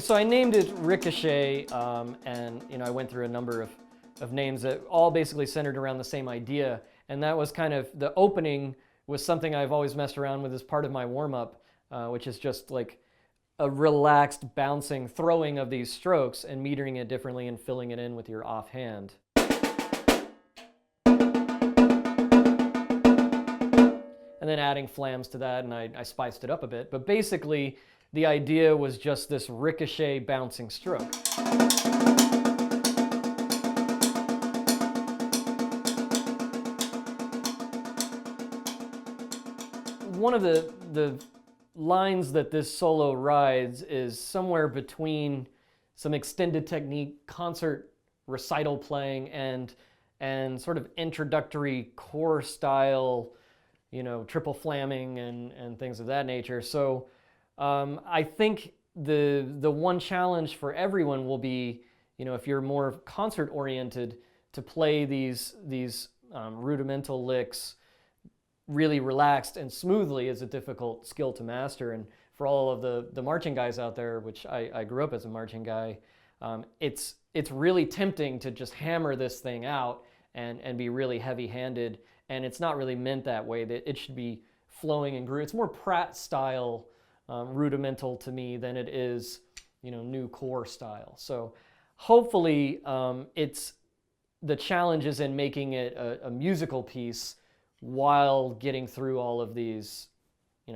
So I named it Ricochet, and I went through a number of names that all basically centered around the same idea, and that was kind of the opening was something I've always messed around with as part of my warm-up, which is just like a relaxed, bouncing, throwing of these strokes and metering it differently and filling it in with your offhand. And then adding flams to that, and I spiced it up a bit. But basically, the idea was just this ricochet bouncing stroke. One of the lines that this solo rides is somewhere between some extended technique, concert recital playing, and sort of introductory core style, triple flamming and things of that nature. So I think the one challenge for everyone will be, if you're more concert oriented, to play these rudimental licks really relaxed and smoothly is a difficult skill to master. And for all of the marching guys out there, which I grew up as a marching guy, it's really tempting to just hammer this thing out and be really heavy-handed. And it's not really meant that way. That it should be flowing and groove. It's more Pratt style, rudimental to me than it is, new core style. So hopefully, it's the challenge is in making it a musical piece while getting through all of these,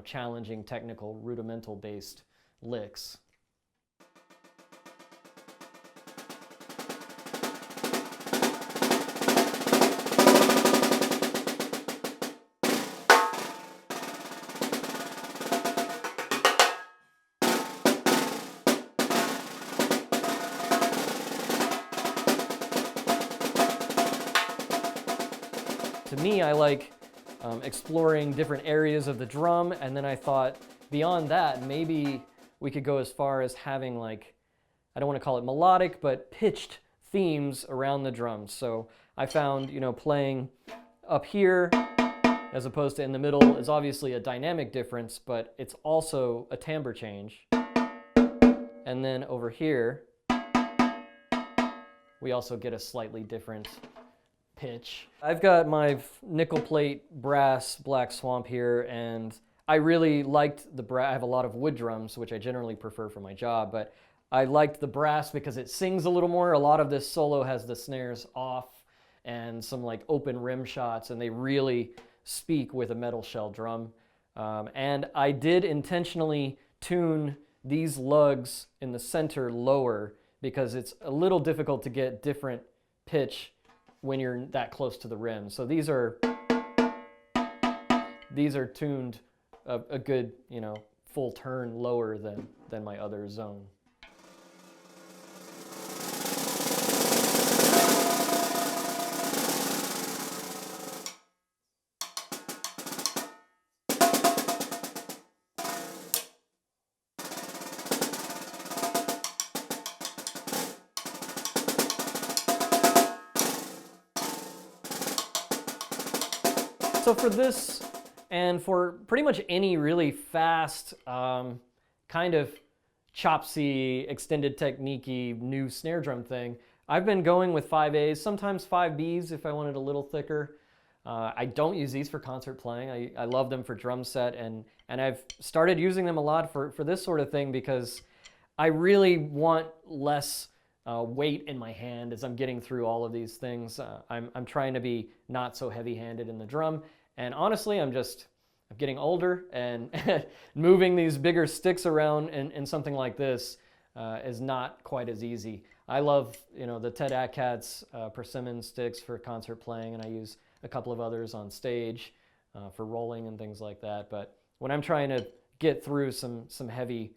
challenging technical rudimental based licks. To me, I like exploring different areas of the drum, and then I thought beyond that, maybe we could go as far as having I don't want to call it melodic, but pitched themes around the drums. So I found, playing up here as opposed to in the middle is obviously a dynamic difference, but it's also a timbre change. And then over here, we also get a slightly different pitch. I've got my nickel plate brass Black Swamp here, and I really liked the brass. I have a lot of wood drums, which I generally prefer for my job, but I liked the brass because it sings a little more. A lot of this solo has the snares off and some open rim shots, and they really speak with a metal shell drum. And I did intentionally tune these lugs in the center lower because it's a little difficult to get different pitch when you're that close to the rim. So these are tuned a good, full turn lower than my other zone. So for this, and for pretty much any really fast, kind of chopsy, extended technique-y new snare drum thing, I've been going with 5As, sometimes 5Bs if I wanted a little thicker. I don't use these for concert playing. I love them for drum set, and I've started using them a lot for this sort of thing because I really want less weight in my hand as I'm getting through all of these things. I'm trying to be not so heavy-handed in the drum, and honestly, I'm getting older, and moving these bigger sticks around in something like this is not quite as easy. I love, the Ted Atkatz persimmon sticks for concert playing, and I use a couple of others on stage for rolling and things like that. But when I'm trying to get through some heavy,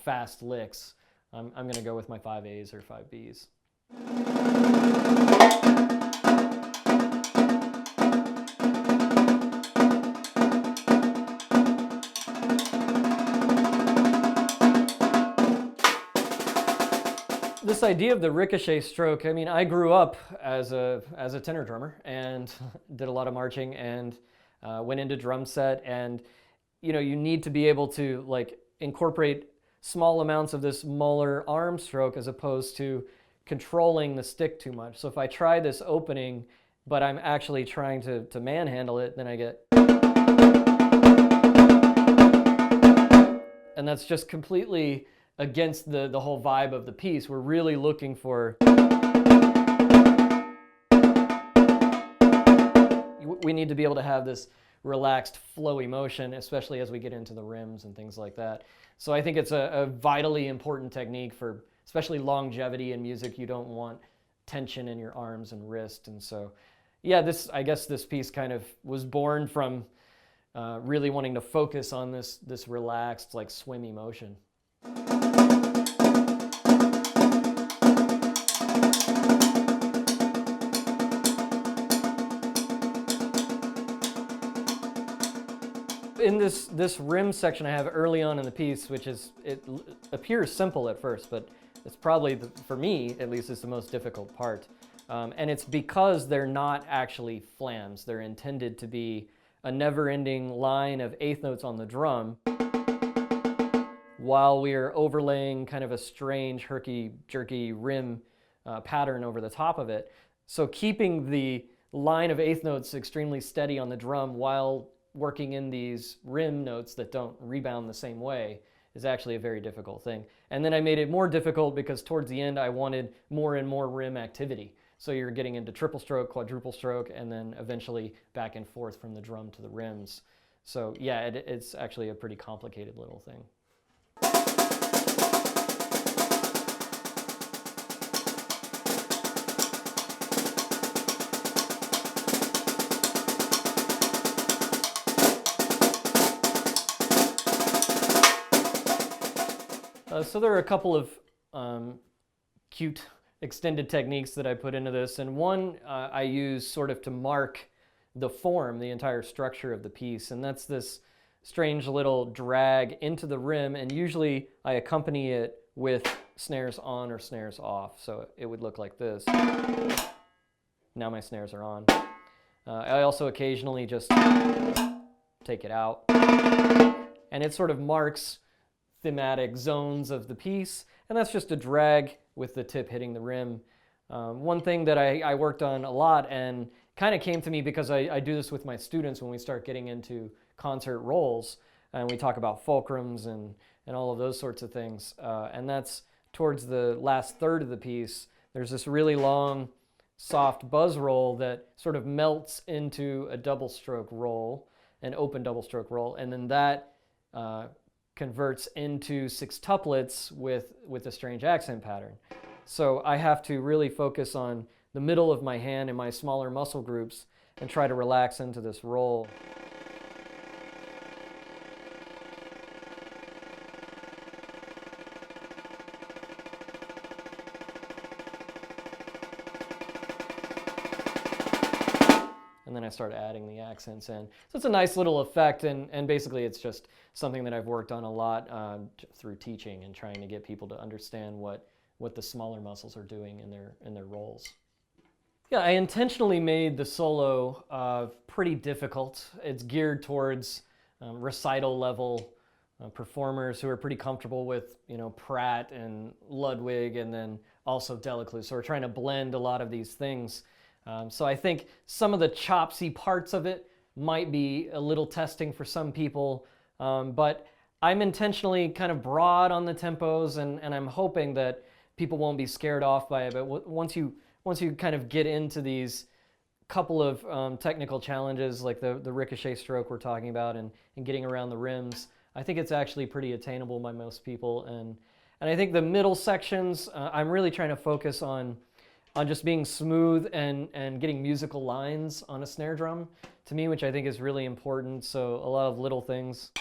fast licks, I'm going to go with my 5As or 5Bs. This idea of the ricochet stroke, I grew up as a tenor drummer and did a lot of marching and went into drum set, and you need to be able to incorporate small amounts of this Moeller arm stroke as opposed to controlling the stick too much. So if I try this opening, but I'm actually trying to manhandle it, then I get... And that's just completely against the whole vibe of the piece. We're really looking for... We need to be able to have this relaxed, flowy motion, especially as we get into the rims and things like that. So I think it's a vitally important technique for especially longevity in music. You don't want tension in your arms and wrist. And so, yeah, I guess this piece kind of was born from really wanting to focus on this relaxed, like swimmy motion. In this rim section I have early on in the piece, which is, it appears simple at first, but it's probably, for me at least, is the most difficult part. And it's because they're not actually flams. They're intended to be a never-ending line of eighth notes on the drum while we are overlaying kind of a strange, herky-jerky rim pattern over the top of it. So keeping the line of eighth notes extremely steady on the drum while working in these rim notes that don't rebound the same way is actually a very difficult thing. And then I made it more difficult because towards the end I wanted more and more rim activity. So you're getting into triple stroke, quadruple stroke, and then eventually back and forth from the drum to the rims. So yeah, it's actually a pretty complicated little thing. So there are a couple of cute extended techniques that I put into this, and one I use sort of to mark the form, the entire structure of the piece, and that's this strange little drag into the rim, and usually I accompany it with snares on or snares off, so it would look like this. Now my snares are on. I also occasionally just take it out, and it sort of marks thematic zones of the piece, and that's just a drag with the tip hitting the rim. One thing that I worked on a lot and kind of came to me because I do this with my students when we start getting into concert roles, and we talk about fulcrums and all of those sorts of things, and that's towards the last third of the piece. There's this really long, soft buzz roll that sort of melts into a double stroke roll, an open double stroke roll, and then that converts into sextuplets with a strange accent pattern. So I have to really focus on the middle of my hand and my smaller muscle groups and try to relax into this roll. And then I start adding the accents in. So it's a nice little effect, and basically it's just something that I've worked on a lot through teaching and trying to get people to understand what the smaller muscles are doing in their roles. Yeah, I intentionally made the solo pretty difficult. It's geared towards recital level performers who are pretty comfortable with, Pratt and Ludwig, and then also Delacluse. So we're trying to blend a lot of these things. So I think some of the chopsy parts of it might be a little testing for some people, but I'm intentionally kind of broad on the tempos, and I'm hoping that people won't be scared off by it. But once you kind of get into these couple of technical challenges, like the ricochet stroke we're talking about, and getting around the rims, I think it's actually pretty attainable by most people. And I think the middle sections, I'm really trying to focus on just being smooth and getting musical lines on a snare drum, to me, which I think is really important. So a lot of little things.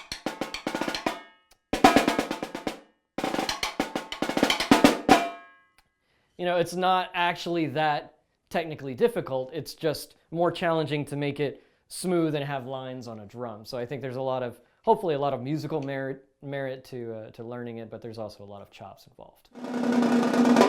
It's not actually that technically difficult. It's just more challenging to make it smooth and have lines on a drum. So I think there's hopefully a lot of musical merit to learning it, but there's also a lot of chops involved.